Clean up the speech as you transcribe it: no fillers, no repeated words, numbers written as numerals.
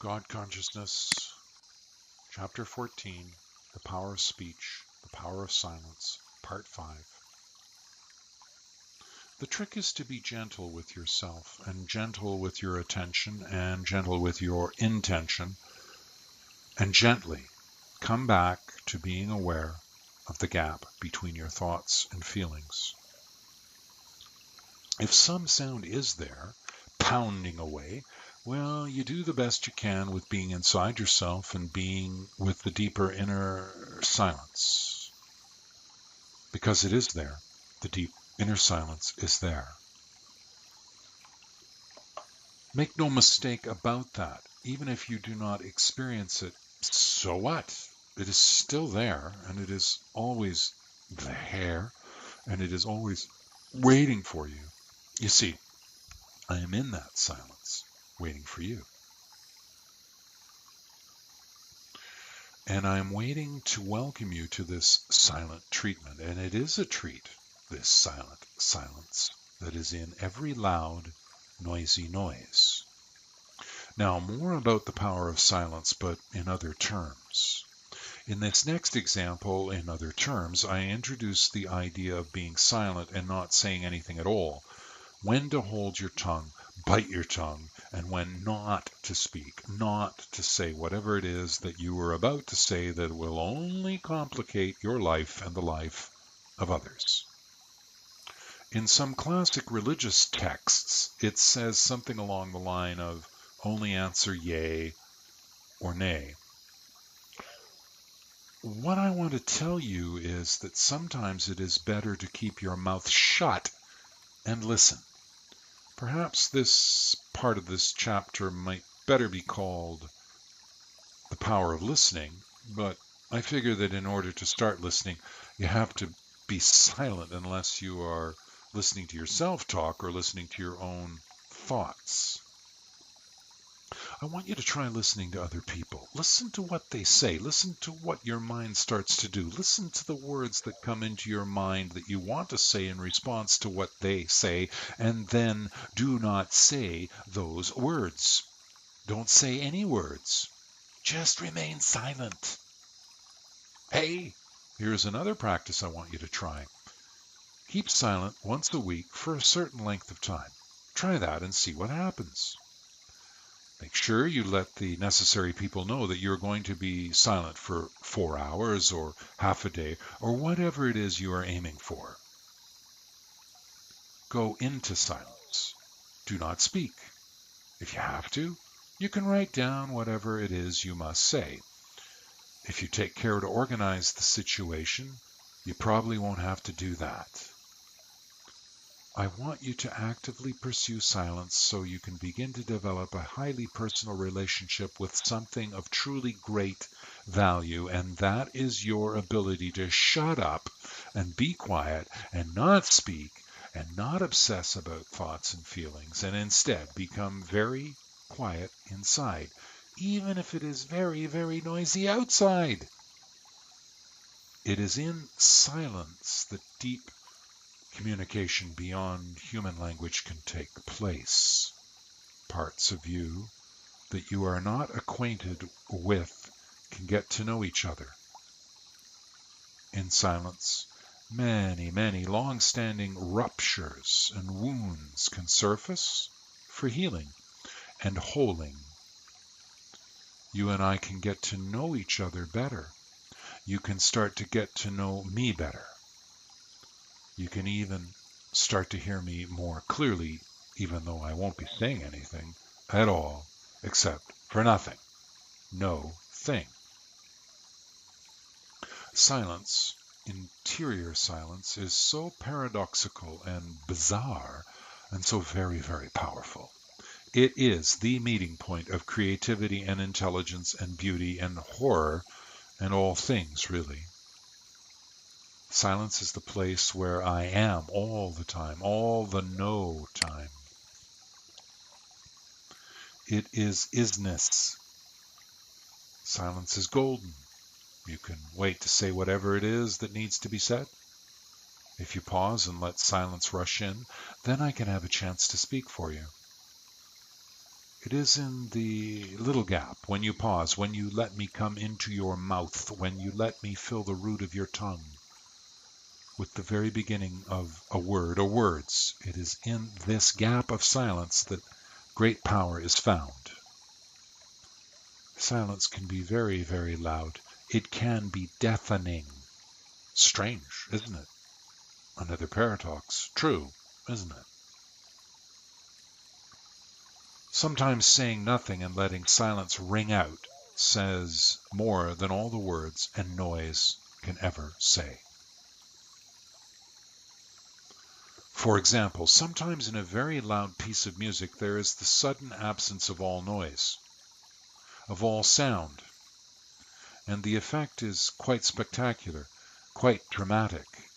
God Consciousness, Chapter 14, The Power of Speech, The Power of Silence, Part 5. The trick is to be gentle with yourself, and gentle with your attention, and gentle with your intention, and gently come back to being aware of the gap between your thoughts and feelings. If some sound is there, pounding away, well, you do the best you can with being inside yourself and being with the deeper inner silence. Because it is there. The deep inner silence is there. Make no mistake about that. Even if you do not experience it, so what? It is still there, and it is always there, and it is always waiting for you. You see, I am in that silence, waiting for you. And I am waiting to welcome you to this silent treatment. And it is a treat, this silent silence that is in every loud, noisy noise. Now, more about the power of silence, but in other terms. In this next example, in other terms, I introduce the idea of being silent and not saying anything at all. When to hold your tongue, bite your tongue, and when not to speak, not to say whatever it is that you are about to say that will only complicate your life and the life of others. In some classic religious texts, it says something along the line of only answer yea or nay. What I want to tell you is that sometimes it is better to keep your mouth shut and listen. Perhaps this part of this chapter might better be called The Power of Listening, but I figure that in order to start listening, you have to be silent unless you are listening to yourself talk or listening to your own thoughts. I want you to try listening to other people. Listen to what they say. Listen to what your mind starts to do. Listen to the words that come into your mind that you want to say in response to what they say, and then do not say those words. Don't say any words. Just remain silent. Hey, here's another practice I want you to try. Keep silent once a week for a certain length of time. Try that and see what happens. Make sure you let the necessary people know that you're going to be silent for 4 hours or half a day or whatever it is you are aiming for. Go into silence. Do not speak. If you have to, you can write down whatever it is you must say. If you take care to organize the situation, you probably won't have to do that. I want you to actively pursue silence so you can begin to develop a highly personal relationship with something of truly great value, and that is your ability to shut up and be quiet and not speak and not obsess about thoughts and feelings, and instead become very quiet inside, even if it is very, very noisy outside. It is in silence that deep communication beyond human language can take place. Parts of you that you are not acquainted with can get to know each other. In silence, many, many long-standing ruptures and wounds can surface for healing and holing. You and I can get to know each other better. You can start to get to know me better. You can even start to hear me more clearly, even though I won't be saying anything at all, except for nothing. No thing. Silence, interior silence, is so paradoxical and bizarre and so very, very powerful. It is the meeting point of creativity and intelligence and beauty and horror and all things, really. Silence is the place where I am all the time, all the no time. It is isness. Silence is golden. You can wait to say whatever it is that needs to be said. If you pause and let silence rush in, then I can have a chance to speak for you. It is in the little gap, when you pause, when you let me come into your mouth, when you let me fill the root of your tongue with the very beginning of a word or words. It is in this gap of silence that great power is found. Silence can be very, very loud. It can be deafening. Strange, isn't it? Another paradox. True, isn't it? Sometimes saying nothing and letting silence ring out says more than all the words and noise can ever say. For example, sometimes in a very loud piece of music there is the sudden absence of all noise, of all sound, and the effect is quite spectacular, quite dramatic.